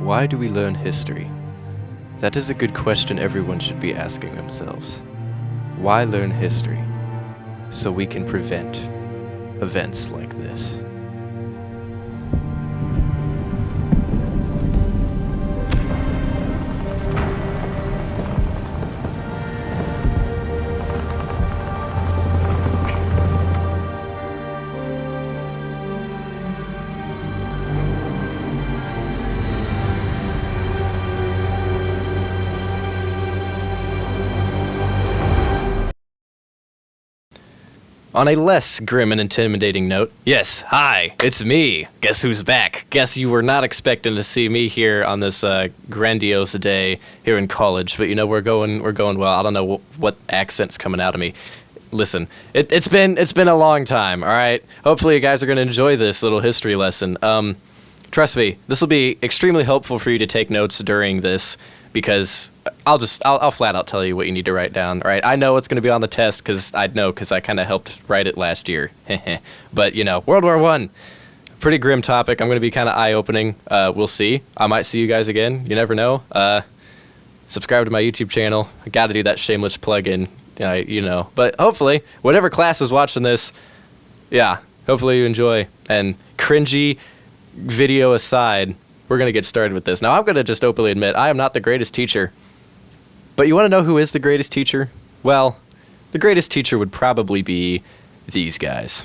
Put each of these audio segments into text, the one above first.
Why do we learn history? That is a good question everyone should be asking themselves. Why learn history? So we can prevent events like this. On a less grim and intimidating note, yes, hi, it's me. Guess who's back? Guess you were not expecting to see me here on this grandiose day here in college, but you know we're going well. I don't know what accent's coming out of me. Listen, it's been a long time. All right, hopefully you guys are gonna enjoy this little history lesson. Trust me, this will be extremely helpful for you to take notes during this, because I'll flat out tell you what you need to write down. All right, I know it's going to be on the test because I kind of helped write it last year. But you know, World War I, pretty grim topic. I'm going to be kind of eye-opening. We'll see. I might see you guys again. You never know. Subscribe to my YouTube channel. I got to do that shameless plug-in. You know. But hopefully, whatever class is watching this, yeah, hopefully you enjoy. And cringy video aside, we're going to get started with this. Now, I'm going to just openly admit, I am not the greatest teacher. But you want to know who is the greatest teacher? Well, the greatest teacher would probably be these guys.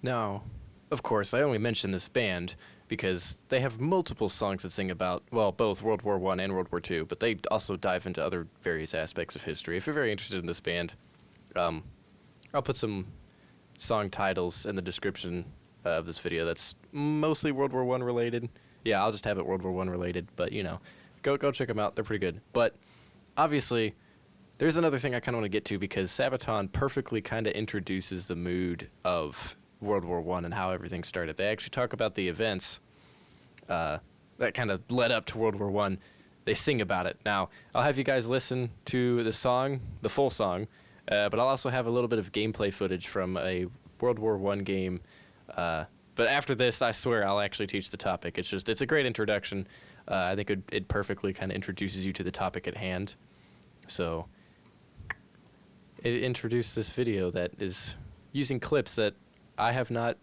Now, of course, I only mention this band because they have multiple songs that sing about, well, both World War I and World War II, but they also dive into other various aspects of history. If you're very interested in this band, I'll put some song titles in the description of this video that's mostly World War I related. Yeah, I'll just have it World War I related, but, you know, go check them out. They're pretty good. But, obviously, there's another thing I kind of want to get to because Sabaton perfectly kind of introduces the mood of World War I and how everything started. They actually talk about the events that kind of led up to World War I. They sing about it. Now, I'll have you guys listen to the song, the full song, but I'll also have a little bit of gameplay footage from a World War I game. But after this, I swear I'll actually teach the topic. It's a great introduction. I think it perfectly kind of introduces you to the topic at hand. So, it introduced this video that is using clips that I have not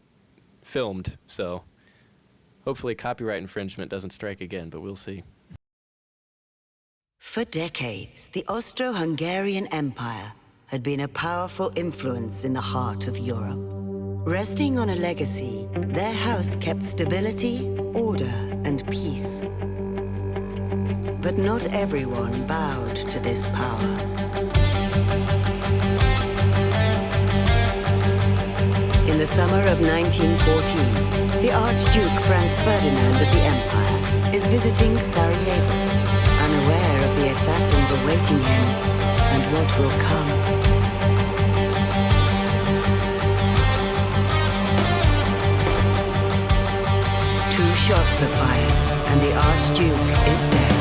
filmed, so hopefully copyright infringement doesn't strike again, but we'll see. For decades, the Austro-Hungarian Empire had been a powerful influence in the heart of Europe. Resting on a legacy, their house kept stability, order, and peace. But not everyone bowed to this power. In the summer of 1914, the Archduke Franz Ferdinand of the Empire is visiting Sarajevo, unaware of the assassins awaiting him and what will come. Two shots are fired, and the Archduke is dead.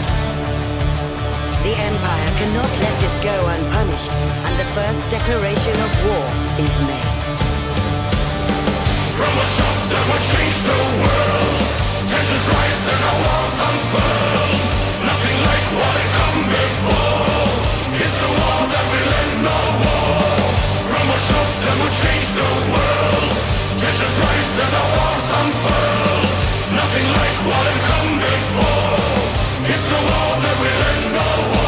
The Empire cannot let this go unpunished, and the first declaration of war is made. From a shot that would change the world, tensions rise and our walls unfurled. Nothing like what had come before. It's the war that will end all war. From a shot that would change the world, tensions rise and our walls unfurled. Nothing like what had come before. It's the war that will end all war.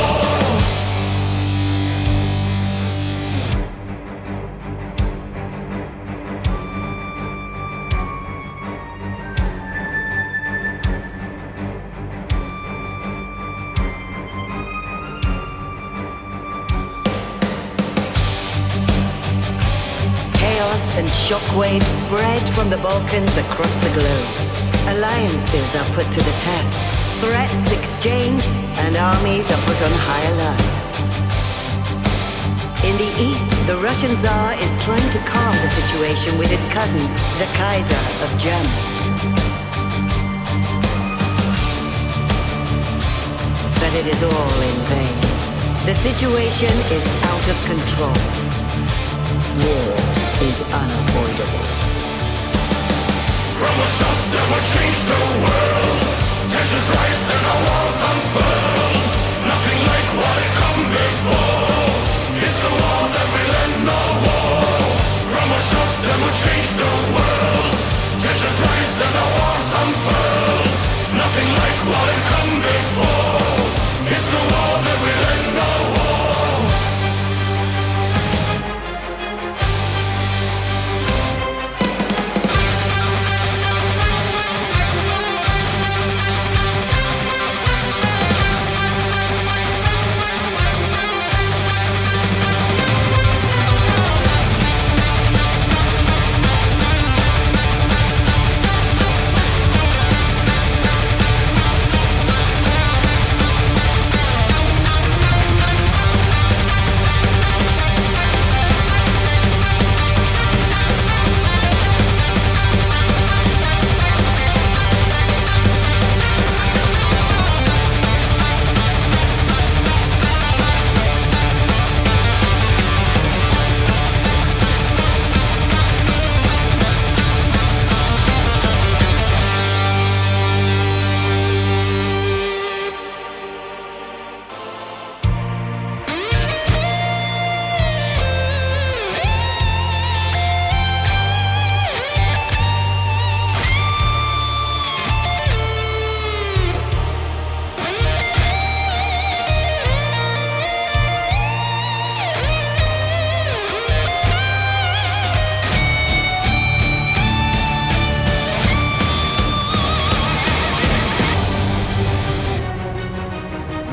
chaos and shockwaves spread from the Balkans across the globe. Alliances are put to the test, threats exchanged, and armies are put on high alert. In the east, the Russian Tsar is trying to calm the situation with his cousin, the Kaiser of Germany. But it is all in vain. The situation is out of control. War is unavoidable. From a shot that would change the world, tensions rise and our walls unfurled. Nothing like what had come before. It's the war that will end the war. From a shot that would change the world, tensions rise and our walls unfurled. Nothing like what had come before. It's the war that will end the war.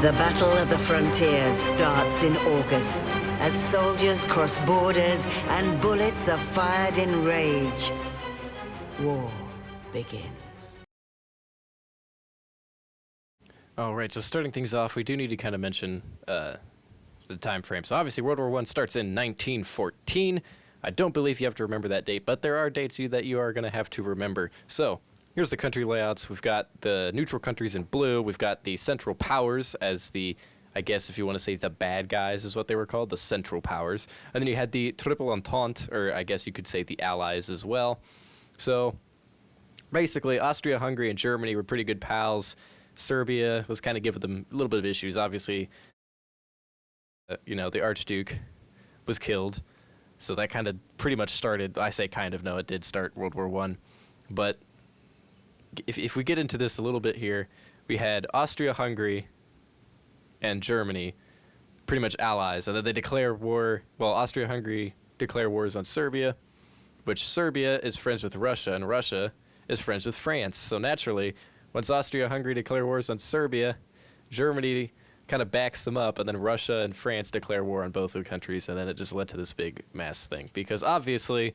The Battle of the Frontiers starts in August as soldiers cross borders and bullets are fired in rage. War begins. All right, so starting things off, we do need to kind of mention the time frame. So obviously World War I starts in 1914. I don't believe you have to remember that date, but there are dates that you are going to have to remember. So here's the country layouts. We've got the neutral countries in blue. We've got the Central Powers as the, I guess if you want to say the bad guys is what they were called, the Central Powers. And then you had the Triple Entente, or I guess you could say the Allies as well. So basically Austria, Hungary, and Germany were pretty good pals. Serbia was kind of giving them a little bit of issues. Obviously, the Archduke was killed. So that kind of pretty much started, I say kind of, no, it did start World War I. But if we get into this a little bit here, we had Austria, Hungary, and Germany pretty much allies. And then they declare war, well, Austria, Hungary declare wars on Serbia, which Serbia is friends with Russia, and Russia is friends with France. So naturally, once Austria, Hungary declare wars on Serbia, Germany kind of backs them up, and then Russia and France declare war on both of the countries, and then it just led to this big mass thing. Because obviously,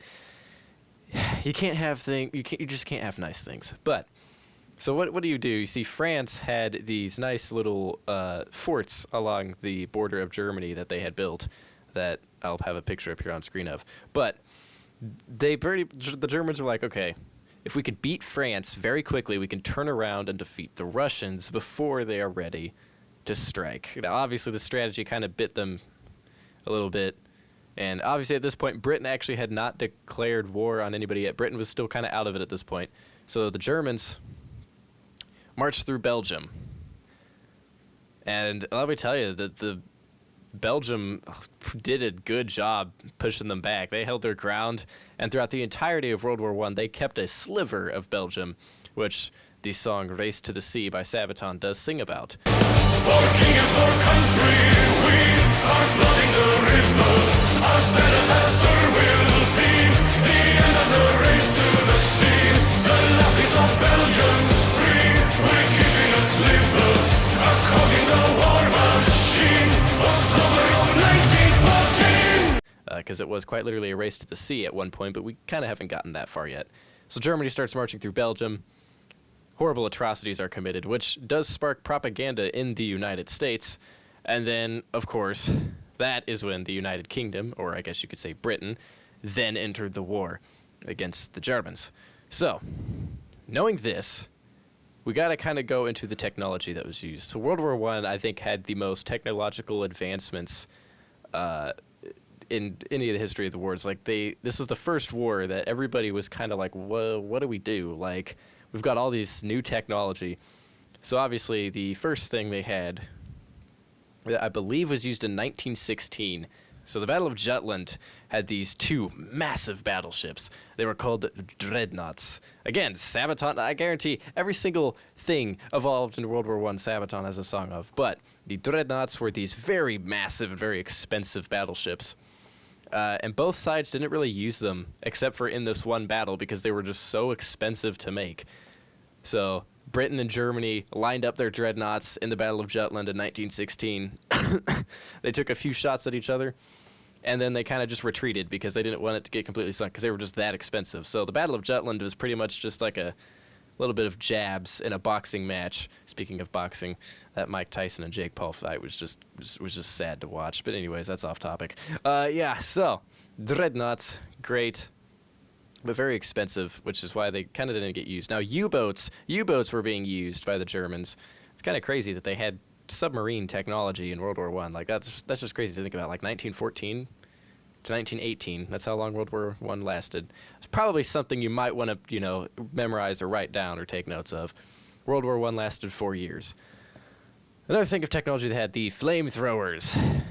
you just can't have nice things. But so what do? You see, France had these nice little forts along the border of Germany that they had built, that I'll have a picture up here on screen of. But the Germans were like, okay, if we could beat France very quickly, we can turn around and defeat the Russians before they are ready to strike. Now, obviously, the strategy kind of bit them a little bit. And obviously, at this point, Britain actually had not declared war on anybody yet. Britain was still kind of out of it at this point. So the Germans marched through Belgium. And let me tell you that the Belgium did a good job pushing them back. They held their ground, and throughout the entirety of World War I, they kept a sliver of Belgium, which the song Race to the Sea by Sabaton does sing about. For king and for country, we are flooding the river. Our standard lesser will be the end of the race to the sea. The last piece of Belgium's free. We're keeping a sliver, a cog in the war machine. October of 1914. because it was quite literally a race to the sea at one point, but we kind of haven't gotten that far yet. So Germany starts marching through Belgium. Horrible atrocities are committed, which does spark propaganda in the United States. And then, of course, that is when the United Kingdom, or I guess you could say Britain, then entered the war against the Germans. So, knowing this, we got to kind of go into the technology that was used. So World War I think, had the most technological advancements in any of the history of the wars. Like, this was the first war that everybody was kind of like, whoa, what do we do? Like, we've got all these new technology. So obviously, the first thing they had, that I believe was used in 1916. So the Battle of Jutland had these two massive battleships. They were called Dreadnoughts. Again, Sabaton, I guarantee every single thing evolved in World War I, Sabaton has a song of. But the Dreadnoughts were these very massive and very expensive battleships. And both sides didn't really use them, except for in this one battle, because they were just so expensive to make. So Britain and Germany lined up their Dreadnoughts in the Battle of Jutland in 1916. They took a few shots at each other, and then they kind of just retreated because they didn't want it to get completely sunk because they were just that expensive. So the Battle of Jutland was pretty much just like a little bit of jabs in a boxing match. Speaking of boxing, that Mike Tyson and Jake Paul fight was just sad to watch. But anyways, that's off topic. Yeah, so Dreadnoughts, great, but very expensive, which is why they kind of didn't get used. Now, U-boats were being used by the Germans. It's kind of crazy that they had submarine technology in World War I. Like, that's just crazy to think about. Like, 1914 to 1918. That's how long World War I lasted. It's probably something you might want to, memorize or write down or take notes of. World War I lasted 4 years. Another thing of technology they had, the flamethrowers.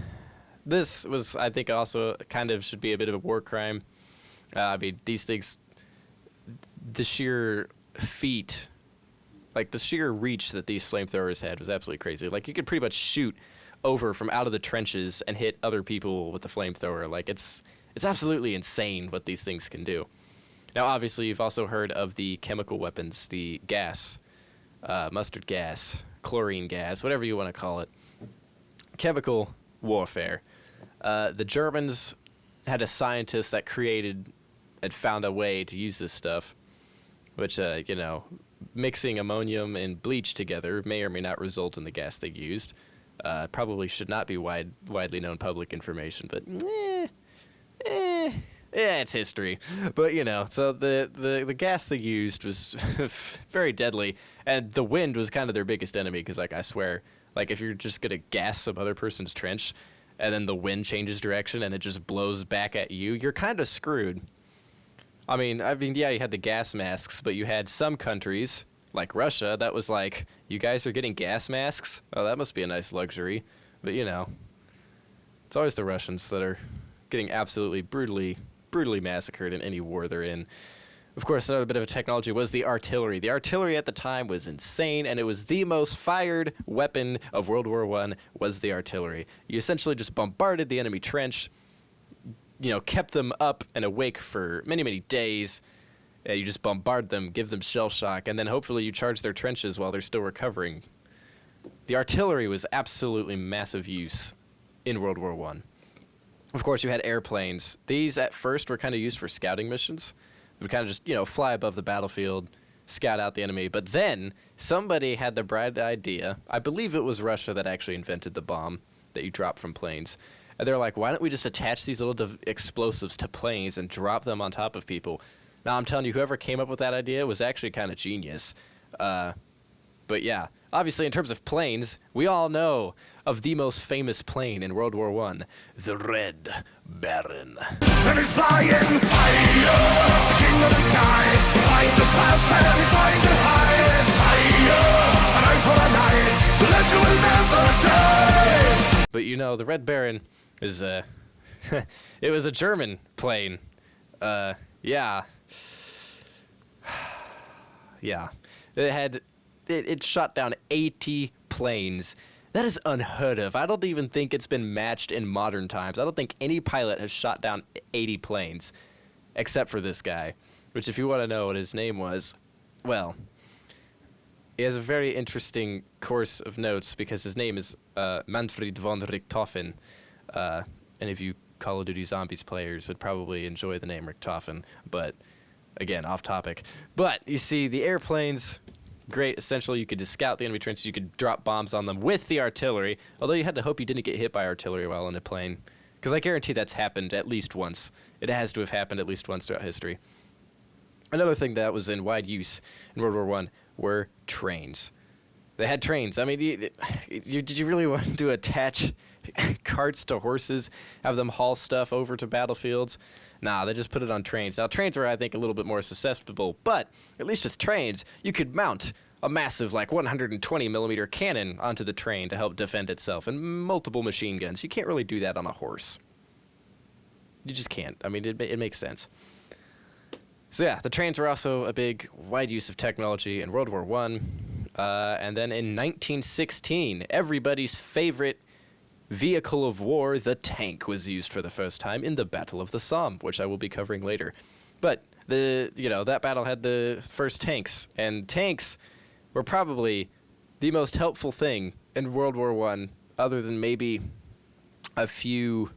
This was, I think, also kind of should be a bit of a war crime. I mean, these things, the sheer feat, like the sheer reach that these flamethrowers had was absolutely crazy. Like, you could pretty much shoot over from out of the trenches and hit other people with the flamethrower. Like, it's absolutely insane what these things can do. Now, obviously, you've also heard of the chemical weapons, the gas, mustard gas, chlorine gas, whatever you want to call it. Chemical warfare. The Germans had a scientist that had found a way to use this stuff, which, mixing ammonium and bleach together may or may not result in the gas they used. Probably should not be widely known public information, but it's history. But, so the gas they used was very deadly, and the wind was kind of their biggest enemy, because, like, I swear, like, if you're just going to gas some other person's trench, and then the wind changes direction and it just blows back at you, you're kind of screwed. I mean, yeah, you had the gas masks, but you had some countries, like Russia, that was like, you guys are getting gas masks? Oh, that must be a nice luxury. But, it's always the Russians that are getting absolutely brutally massacred in any war they're in. Of course, another bit of a technology was the artillery. The artillery at the time was insane, and it was the most fired weapon of World War I was the artillery. You essentially just bombarded the enemy trench, kept them up and awake for many, many days. You just bombard them, give them shell shock, and then hopefully you charge their trenches while they're still recovering. The artillery was absolutely massive use in World War I. Of course, you had airplanes. These, at first, were kind of used for scouting missions. They would kind of just, fly above the battlefield, scout out the enemy. But then somebody had the bright idea. I believe it was Russia that actually invented the bomb that you drop from planes. And they're like, why don't we just attach these little explosives to planes and drop them on top of people? Now, I'm telling you, whoever came up with that idea was actually kind of genius. But yeah, obviously, in terms of planes, we all know of the most famous plane in World War I, the Red Baron. And he's flying higher, the king of the sky, flying too fast and he's flying too high. Higher, and I'm for a night, the legend will never die. But the Red Baron is it was a German plane. Yeah. Yeah. It shot down 80 planes. That is unheard of. I don't even think it's been matched in modern times. I don't think any pilot has shot down 80 planes, except for this guy, which, if you want to know what his name was, well, he has a very interesting course of notes because his name is Manfred von Richthofen. And if you Call of Duty Zombies players would probably enjoy the name Richtofen, but again, off topic. But you see, the airplanes, great. Essentially, you could just scout the enemy trenches. You could drop bombs on them with the artillery, although you had to hope you didn't get hit by artillery while in a plane, because I guarantee that's happened at least once. It has to have happened at least once throughout history. Another thing that was in wide use in World War I were trains. They had trains. I mean, did you really want to attach carts to horses, have them haul stuff over to battlefields? Nah, they just put it on trains. Now, trains were, I think, a little bit more susceptible, but at least with trains, you could mount a massive, 120-millimeter cannon onto the train to help defend itself, and multiple machine guns. You can't really do that on a horse. You just can't. I mean, it makes sense. So yeah, the trains were also a big, wide use of technology in World War I. And then in 1916, everybody's favorite vehicle of war, the tank, was used for the first time in the Battle of the Somme, which I will be covering later. But that battle had the first tanks, and tanks were probably the most helpful thing in World War I, other than maybe a few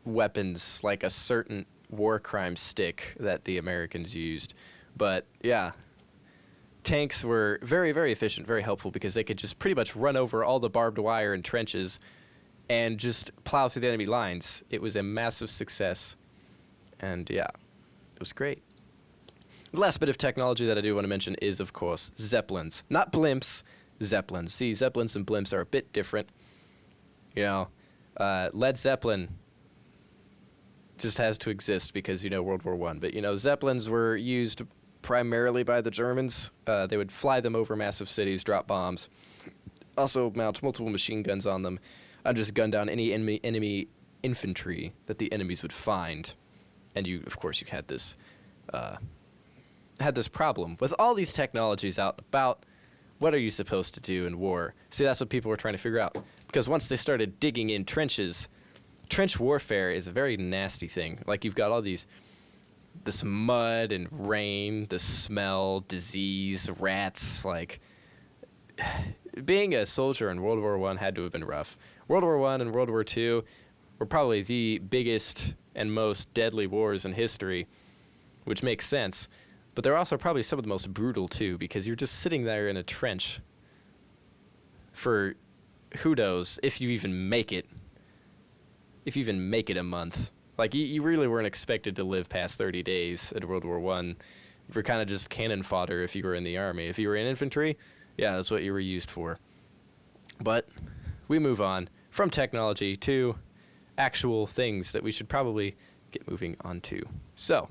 weapons, like a certain war crime stick that the Americans used. But yeah, tanks were very, very efficient, very helpful, because they could just pretty much run over all the barbed wire and trenches and just plow through the enemy lines. It was a massive success, and yeah, it was great. The last bit of technology that I do want to mention is, of course, Zeppelins. Not blimps, Zeppelins. See, Zeppelins and blimps are a bit different. Led Zeppelin just has to exist because, World War I. But, Zeppelins were used primarily by the Germans. They would fly them over massive cities, drop bombs, also mount multiple machine guns on them, and just gun down any enemy infantry that the enemies would find. And you had this problem with all these technologies out about. What are you supposed to do in war? See, that's what people were trying to figure out, because once they started digging in trenches, trench warfare is a very nasty thing. Like, you've got all this mud and rain, the smell, disease, rats. Like, being a soldier in World War I had to have been rough. World War I and World War II were probably the biggest and most deadly wars in history, which makes sense. But they're also probably some of the most brutal, too, because you're just sitting there in a trench for who knows if you even make it. If you even make it a month. Like, you really weren't expected to live past 30 days in World War I. You were kind of just cannon fodder if you were in the army. If you were in infantry, yeah, that's what you were used for. But we move on from technology to actual things that we should probably get moving on to. So,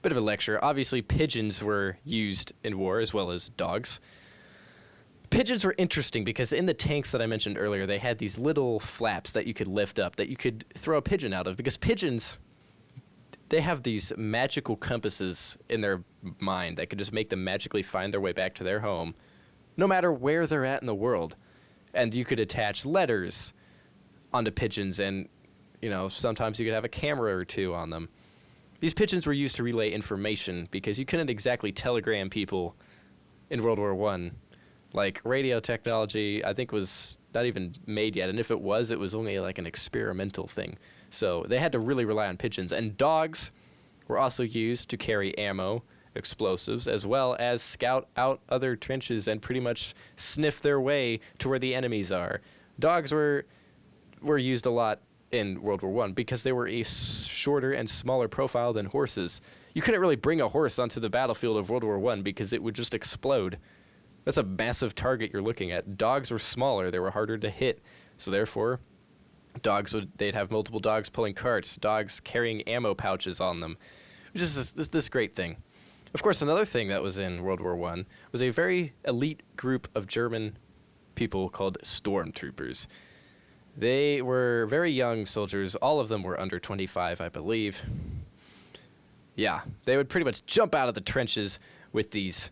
bit of a lecture. Obviously, pigeons were used in war, as well as dogs. Pigeons were interesting because in the tanks that I mentioned earlier, they had these little flaps that you could lift up that you could throw a pigeon out of, because pigeons, they have these magical compasses in their mind that could just make them magically find their way back to their home, no matter where they're at in the world. And you could attach letters onto pigeons, and, sometimes you could have a camera or two on them. These pigeons were used to relay information because you couldn't exactly telegram people in World War I. Like, radio technology, I think, was not even made yet. And if it was only like an experimental thing. So they had to really rely on pigeons. And dogs were also used to carry ammo, explosives, as well as scout out other trenches and pretty much sniff their way to where the enemies are. Dogs were used a lot in World War I because they were a shorter and smaller profile than horses. You couldn't really bring a horse onto the battlefield of World War I because it would just explode. That's a massive target you're looking at. Dogs were smaller. They were harder to hit. So therefore, they'd have multiple dogs pulling carts, dogs carrying ammo pouches on them, which is this great thing. Of course, another thing that was in World War I was a very elite group of German people called Stormtroopers. They were very young soldiers. All of them were under 25, I believe. Yeah, they would pretty much jump out of the trenches with these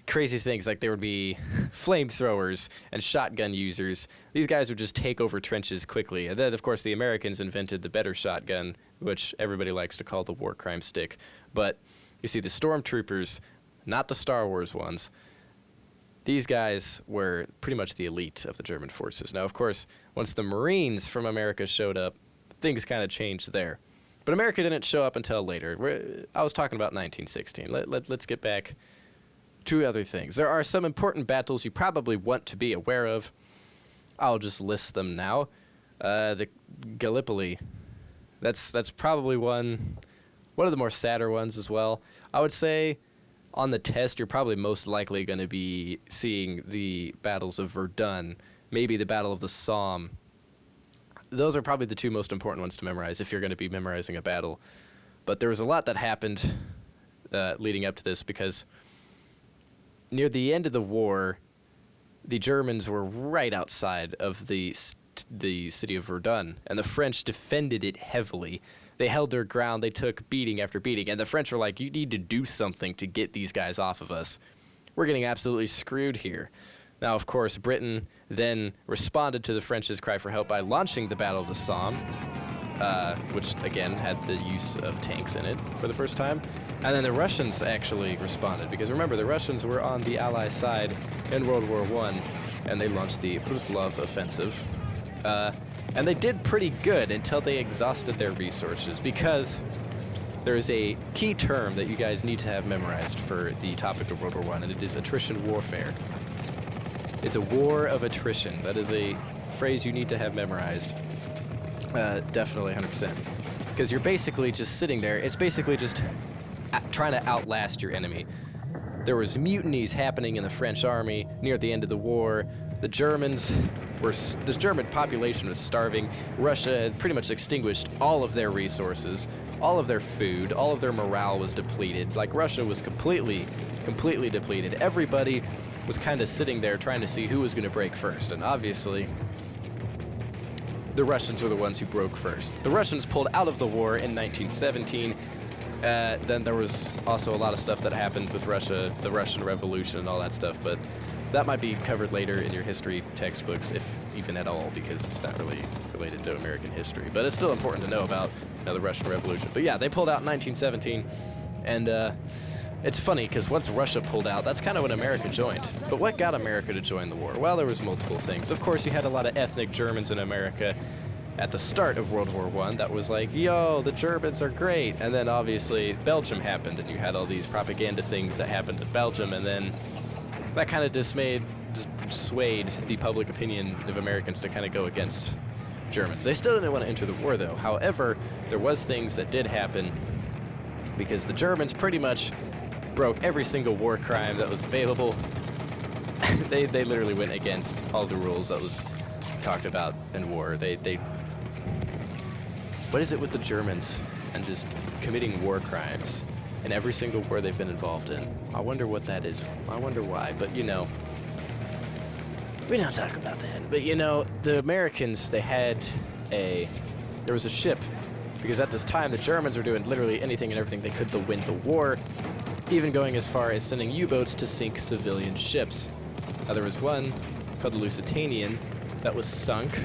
crazy things. Like, there would be flamethrowers and shotgun users. These guys would just take over trenches quickly. And then, of course, the Americans invented the better shotgun, which everybody likes to call the war crime stick. But you see, the Stormtroopers, not the Star Wars ones, these guys were pretty much the elite of the German forces. Now, of course, once the Marines from America showed up, things kind of changed there. But America didn't show up until later. I was talking about 1916. Let's get back to other things. There are some important battles you probably want to be aware of. I'll just list them now. The Gallipoli. That's probably one of the more sadder ones as well. I would say on the test, you're probably most likely going to be seeing the battles of Verdun, maybe the Battle of the Somme. Those are probably the two most important ones to memorize if you're going to be memorizing a battle. But there was a lot that happened leading up to this, because near the end of the war, the Germans were right outside of the city of Verdun, and the French defended it heavily. They held their ground, they took beating after beating, and the French were like, you need to do something to get these guys off of us. We're getting absolutely screwed here. Now, of course, Britain then responded to the French's cry for help by launching the Battle of the Somme, which, again, had the use of tanks in it for the first time. And then the Russians actually responded, because remember, the Russians were on the Allied side in World War I, and they launched the Brusilov offensive. And they did pretty good until they exhausted their resources, because there's a key term that you guys need to have memorized for the topic of World War I, and it is attrition warfare. It's a war of attrition. That is a phrase you need to have memorized. Definitely 100%. Because you're basically just sitting there. It's basically just trying to outlast your enemy. There was mutinies happening in the French army near the end of the war. The German population was starving. Russia had pretty much extinguished all of their resources, all of their food, all of their morale was depleted. Like, Russia was completely depleted. Everybody was kind of sitting there trying to see who was going to break first. And obviously, the Russians were the ones who broke first. The Russians pulled out of the war in 1917. Then there was also a lot of stuff that happened with Russia, the Russian Revolution and all that stuff, but that might be covered later in your history textbooks, if even at all, because it's not really related to American history. But it's still important to know about the Russian Revolution. But yeah, they pulled out in 1917, and it's funny, because once Russia pulled out, that's kind of when America joined. But what got America to join the war? Well, there was multiple things. Of course, you had a lot of ethnic Germans in America at the start of World War I that was like, yo, the Germans are great. And then obviously Belgium happened, and you had all these propaganda things that happened in Belgium, and then that kind of swayed the public opinion of Americans to kind of go against Germans. They still didn't want to enter the war, though. However, there was things that did happen, because the Germans pretty much broke every single war crime that was available. They literally went against all the rules that was talked about in war. What is it with the Germans and just committing war crimes in every single war they've been involved in? I wonder what that is. I wonder why. But, we don't talk about that. But, the Americans, there was a ship, because at this time the Germans were doing literally anything and everything they could to win the war, even going as far as sending U-boats to sink civilian ships. Now, there was one called the Lusitanian that was sunk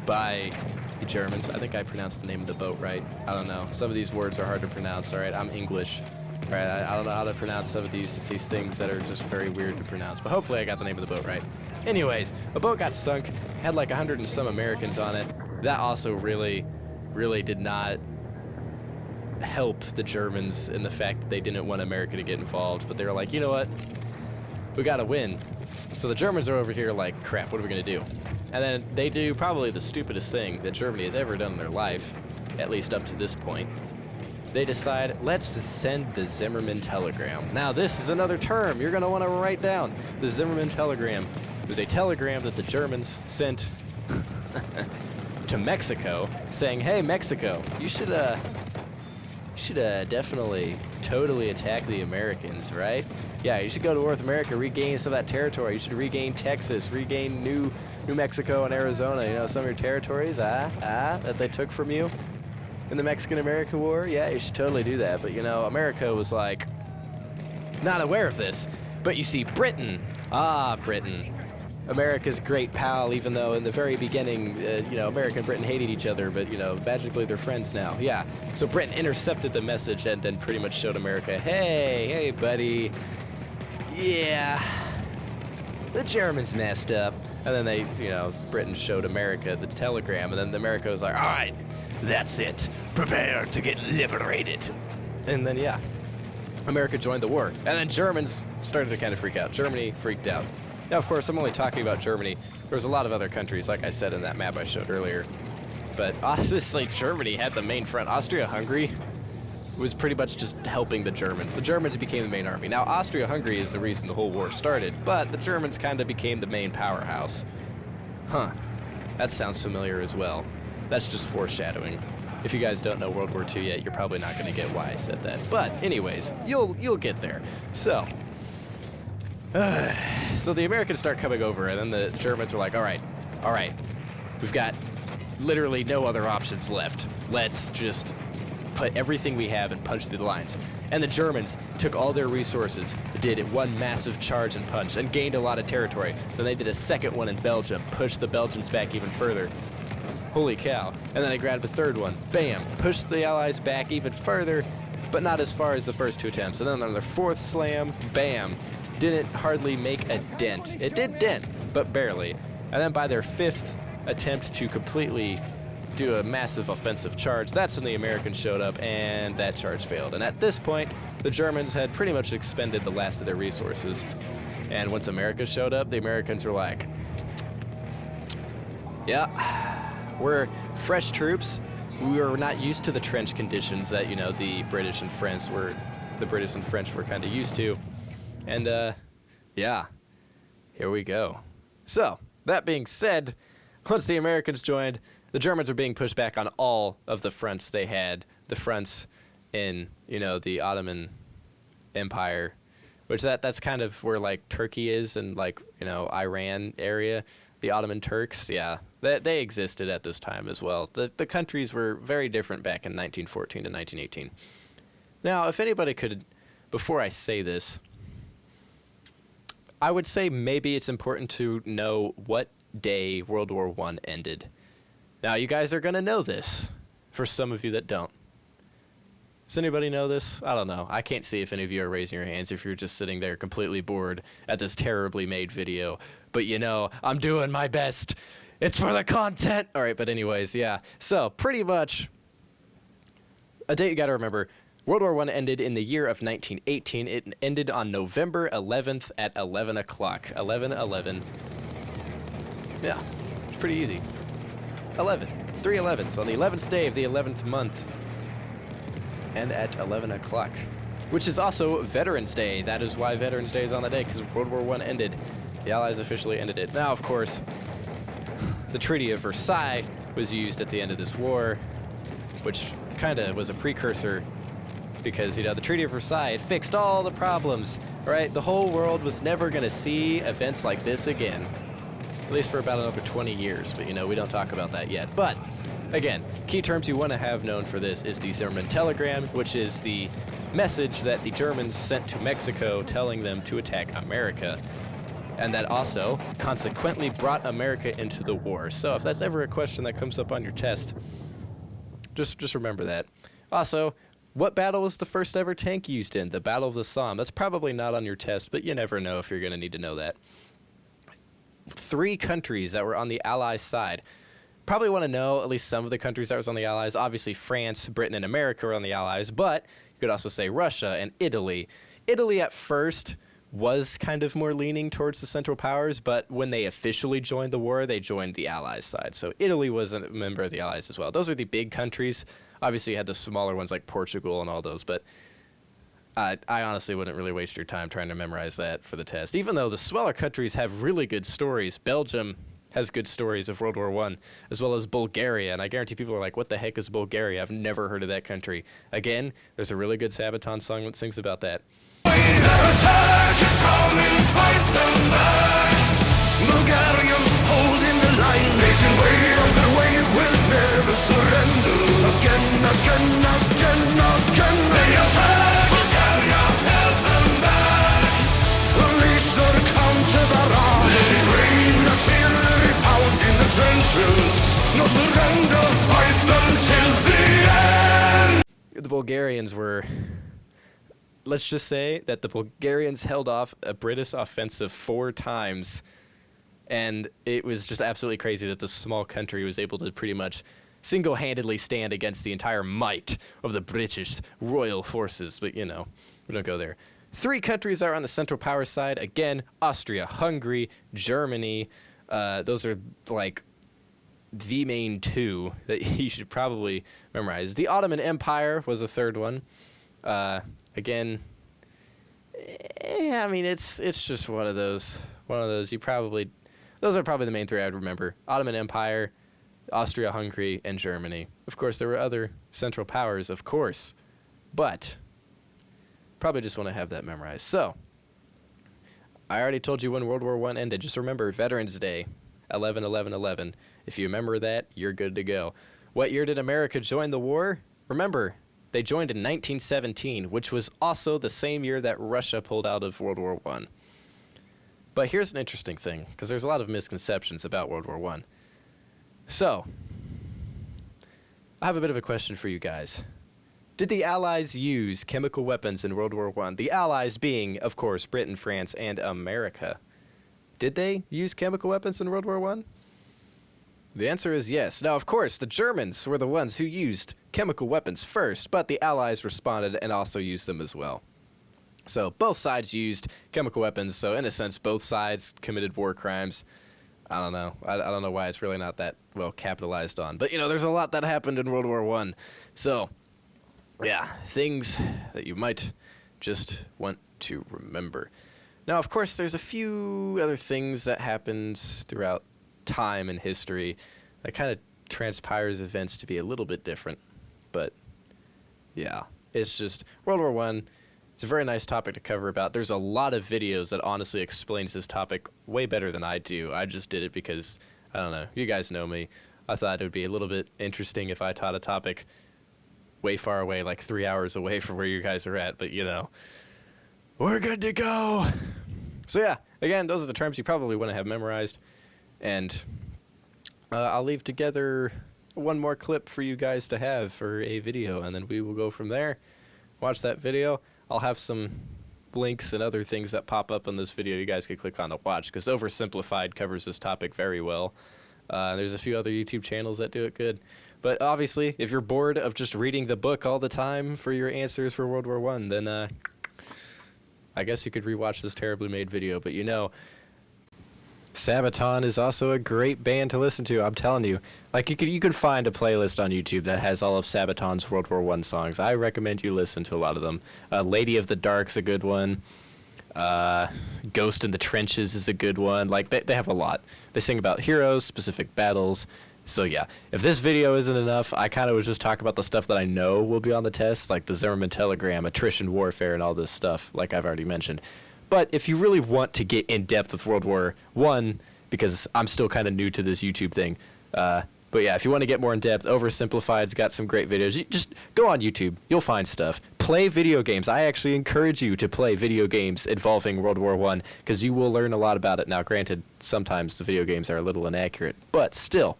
by the Germans. I think I pronounced the name of the boat right. I don't know. Some of these words are hard to pronounce, all right? I'm English. All right, I don't know how to pronounce some of these things that are just very weird to pronounce, but hopefully I got the name of the boat right. Anyways, a boat got sunk, had like 100 and some Americans on it. That also really did not help the Germans in the fact that they didn't want America to get involved, but they were like, you know what? We gotta win. So the Germans are over here like, crap, what are we gonna do? And then they do probably the stupidest thing that Germany has ever done in their life, at least up to this point. They decide, let's send the Zimmerman telegram. Now, this is another term you're gonna wanna write down. The Zimmerman telegram. It was a telegram that the Germans sent to Mexico, saying, hey, Mexico, you should definitely totally attack the Americans, right? Yeah, you should go to North America, regain some of that territory. You should regain Texas, regain New Mexico and Arizona, some of your territories, that they took from you in the Mexican-American War. Yeah, you should totally do that. But, America was like, not aware of this. But you see, Britain, Britain, America's great pal, even though in the very beginning, America and Britain hated each other, but, magically they're friends now. Yeah, so Britain intercepted the message and then pretty much showed America, hey, buddy, yeah, the Germans messed up. And then they, you know, Britain showed America the telegram, and then America was like, all right, that's it. Prepare to get liberated. And then, yeah, America joined the war. And then Germans started to kind of freak out. Germany freaked out. Now, of course, I'm only talking about Germany. There's a lot of other countries, like I said in that map I showed earlier. But honestly, Germany had the main front. Austria-Hungary was pretty much just helping the Germans. The Germans became the main army. Now, Austria-Hungary is the reason the whole war started, but the Germans kind of became the main powerhouse. Huh. That sounds familiar as well. That's just foreshadowing. If you guys don't know World War II yet, you're probably not going to get why I said that. But anyways, you'll get there. So the Americans start coming over, and then the Germans are like, all right, we've got literally no other options left. Let's just put everything we have and punch through the lines. And the Germans took all their resources, did one massive charge and punch, and gained a lot of territory. Then they did a second one in Belgium, pushed the Belgians back even further. Holy cow. And then they grabbed a third one. Bam. Pushed the Allies back even further, but not as far as the first two attempts. And then on their fourth slam, bam. Didn't hardly make a dent. It did dent, but barely. And then by their fifth attempt to completely do a massive offensive charge, that's when the Americans showed up, and that charge failed. And at this point, the Germans had pretty much expended the last of their resources. And once America showed up, the Americans were like, yeah, we're fresh troops. We were not used to the trench conditions that, you know, the British and French were kind of used to. And, yeah, here we go. So, that being said, once the Americans joined, the Germans were being pushed back on all of the fronts they had. The fronts in, you know, the Ottoman Empire, which that's kind of where, like, Turkey is and, like, you know, Iran area. The Ottoman Turks, yeah, they existed at this time as well. The countries were very different back in 1914 to 1918. Now, if anybody could, before I say this, I would say maybe it's important to know what day World War I ended. Now, you guys are going to know this, for some of you that don't. Does anybody know this? I don't know. I can't see if any of you are raising your hands if you're just sitting there completely bored at this terribly made video. But, you know, I'm doing my best. It's for the content. All right, but anyways, yeah. So, pretty much, a date you got to remember. World War I ended in the year of 1918. It ended on November 11th at 11 o'clock. 11/11. Yeah, it's pretty easy. 11. 3 11s on the 11th day of the 11th month. And at 11 o'clock. Which is also Veterans Day. That is why Veterans Day is on the day, because World War I ended. The Allies officially ended it. Now, of course, the Treaty of Versailles was used at the end of this war, which kind of was a precursor because, you know, the Treaty of Versailles, it fixed all the problems, right? The whole world was never going to see events like this again, at least for about another 20 years, but, you know, we don't talk about that yet. But, again, key terms you want to have known for this is the German telegram, which is the message that the Germans sent to Mexico telling them to attack America, and that also consequently brought America into the war. So if that's ever a question that comes up on your test, just remember that. Also, what battle was the first ever tank used in? The Battle of the Somme. That's probably not on your test, but you never know if you're going to need to know that. 3 countries that were on the Allies side. Probably want to know at least some of the countries that was on the Allies. Obviously, France, Britain, and America were on the Allies, but you could also say Russia and Italy. Italy at first was kind of more leaning towards the Central Powers, but when they officially joined the war, they joined the Allies side. So Italy was a member of the Allies as well. Those are the big countries. Obviously, you had the smaller ones like Portugal and all those, but I honestly wouldn't really waste your time trying to memorize that for the test. Even though the smaller countries have really good stories. Belgium has good stories of World War I, as well as Bulgaria, and I guarantee people are like, what the heck is Bulgaria? I've never heard of that country. Again, there's a really good Sabaton song that sings about that. Their attack is coming, fight them back. Bulgarians holding the line, facing wave after wave, will never surrender. Again. They attack, Bulgaria held them back. Release their counter barrage. Let it rain, artillery pound in the trenches. No surrender, fight them till the end. The Bulgarians were let's just say that the Bulgarians held off a British offensive 4 times, and it was just absolutely crazy that this small country was able to pretty much single-handedly stand against the entire might of the British royal forces. But, you know, we don't go there. 3 countries are on the Central Power side. Again, Austria, Hungary, Germany. Those are, like, the main 2 that you should probably memorize. The Ottoman Empire was a 3rd one. Again, I mean, it's just one of those. Those are probably the main 3 I'd remember. Ottoman Empire, Austria-Hungary, and Germany. Of course, there were other Central Powers, of course, but probably just want to have that memorized. So, I already told you when World War I ended. Just remember Veterans Day, 11/11/11. If you remember that, you're good to go. What year did America join the war? Remember, they joined in 1917, which was also the same year that Russia pulled out of World War I. But here's an interesting thing, because there's a lot of misconceptions about World War I. So, I have a bit of a question for you guys. Did the Allies use chemical weapons in World War I? The Allies being, of course, Britain, France, and America. Did they use chemical weapons in World War I? The answer is yes. Now, of course, the Germans were the ones who used chemical weapons first, but the Allies responded and also used them as well. So both sides used chemical weapons, so in a sense, both sides committed war crimes. I don't know. I don't know why it's really not that well capitalized on. But, you know, there's a lot that happened in World War I. So, yeah, things that you might just want to remember. Now, of course, there's a few other things that happened throughout time and history that kind of transpires events to be a little bit different. But, yeah, it's just World War I. It's a very nice topic to cover about. There's a lot of videos that honestly explains this topic way better than I do. I just did it because, I don't know, you guys know me. I thought it would be a little bit interesting if I taught a topic way far away, like 3 hours away from where you guys are at. But, you know, we're good to go. So, yeah, again, those are the terms you probably want to have memorized. And I'll leave together one more clip for you guys to have for a video, and then we will go from there. Watch that video. I'll have some links and other things that pop up in this video you guys can click on to watch, because Oversimplified covers this topic very well. There's a few other YouTube channels that do it good. But obviously, if you're bored of just reading the book all the time for your answers for World War I, then I guess you could rewatch this terribly made video. But you know, Sabaton is also a great band to listen to. I'm telling you, like you can find a playlist on YouTube that has all of Sabaton's World War I songs. I recommend you listen to a lot of them. Lady of the Dark's a good one. Ghost in the Trenches is a good one. Like they have a lot. They sing about heroes, specific battles. So yeah, if this video isn't enough, I kind of was just talking about the stuff that I know will be on the test, like the Zimmerman telegram, attrition warfare, and all this stuff, like I've already mentioned. But if you really want to get in depth with World War I, because I'm still kind of new to this YouTube thing, but yeah, if you want to get more in depth, Oversimplified's got some great videos. You just go on YouTube, you'll find stuff. Play video games. I actually encourage you to play video games involving World War I, because you will learn a lot about it. Now, granted, sometimes the video games are a little inaccurate, but still.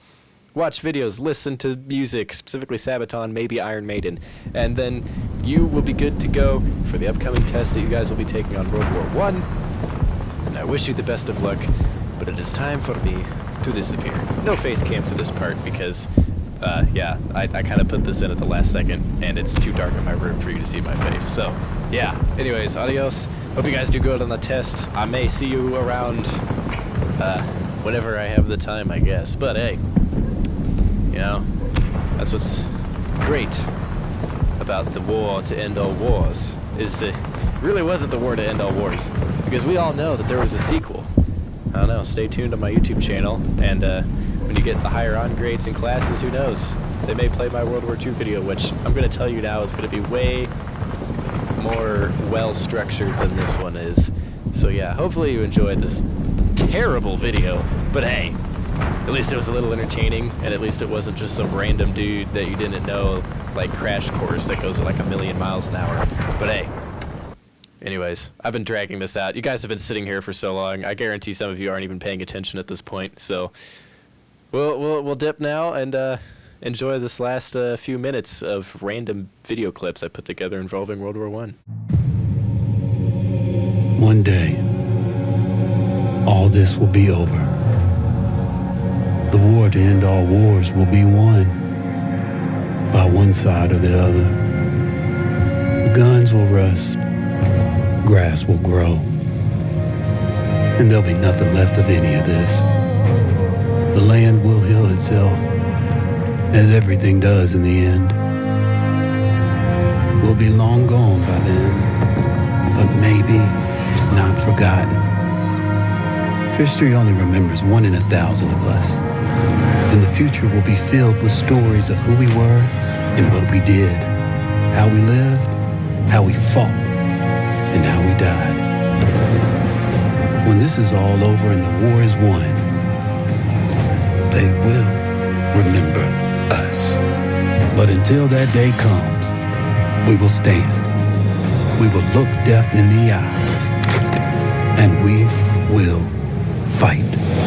Watch videos, listen to music, specifically Sabaton, maybe Iron Maiden, and then you will be good to go for the upcoming tests that you guys will be taking on World War I. And I wish you the best of luck, but it is time for me to disappear. No face cam for this part because, yeah, I kind of put this in at the last second, and it's too dark in my room for you to see my face. So, yeah, anyways, adios. Hope you guys do good on the test. I may see you around, whenever I have the time, I guess. But, hey. You know, that's what's great about the war to end all wars, is it really wasn't the war to end all wars, because we all know that there was a sequel. I don't know, stay tuned to my YouTube channel, and when you get the higher on grades and classes, who knows, they may play my World War II video, which I'm going to tell you now is going to be way more well-structured than this one is. So yeah, hopefully you enjoyed this terrible video, but hey, at least it was a little entertaining, and at least it wasn't just some random dude that you didn't know, like Crash Course that goes at like 1,000,000 miles an hour. But hey, anyways, I've been dragging this out. You guys have been sitting here for so long. I guarantee some of you aren't even paying attention at this point. So we'll dip now and enjoy this last few minutes of random video clips I put together involving World War I. one day, all this will be over. The war to end all wars will be won by one side or the other. The guns will rust, grass will grow, and there'll be nothing left of any of this. The land will heal itself, as everything does in the end. We'll be long gone by then, but maybe not forgotten. History only remembers 1 in 1,000 of us. Then the future will be filled with stories of who we were and what we did, how we lived, how we fought, and how we died. When this is all over and the war is won, they will remember us. But until that day comes, we will stand. We will look death in the eye. And we will fight.